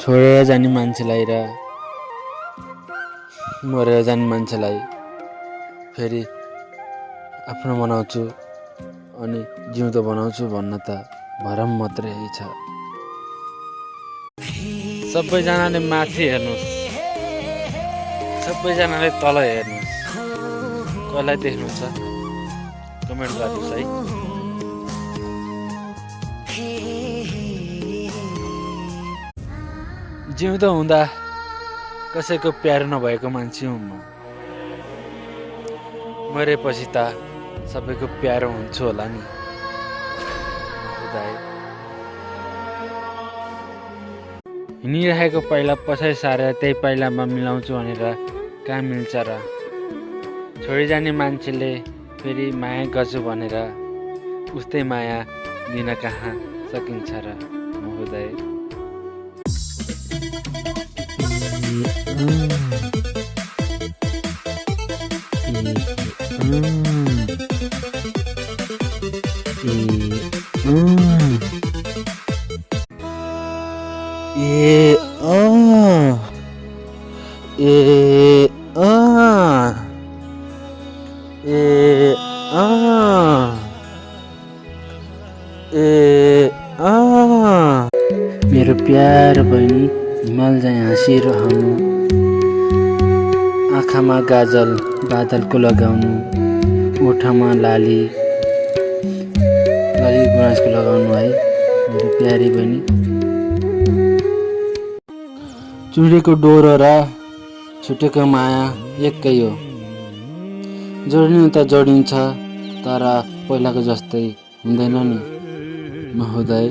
छोडेर जाने मान्छेलाई र मरेर जाने मान्छेलाई फेरि आफ्नो बनाउँछु अनि जिउँदो बनाउँछु भन्न त भरम मात्रै छ। सबैजनाले माथि हेर्नुहोस्, सबैजनाले तल हेर्नुहोस्, कसलाई देख्नुहुन्छ कमेन्ट गर्नुहोस् है। जिउँदो हुँदा कसैको प्यारो नभएको मान्छे हुँ म, मरेपछि त सबैको प्यारो हुन्छु होला नि। हिँडिरहेको पाइला पछाडि सारेर त्यही पाइलामा मिलाउँछु भनेर कहाँ मिल्छ र? छोडी जाने मान्छेले फेरि माया गर्छु भनेर उस्तै माया दिन कहाँ सकिन्छ र महोदय? मेरो प्यारो बहिनी हिमाल चाहिँ हाँसिरहनु, आँखामा गाजल बादलको लगाउनु, ओठमा लाली गुराँसको लगाउनु है मेरो प्यारी बहिनी। चुडेको डोरो र छुटेको माया एकै हो, जोडिनु त जोडिन्छ तर पहिलाको जस्तै हुँदैन नि महोदय।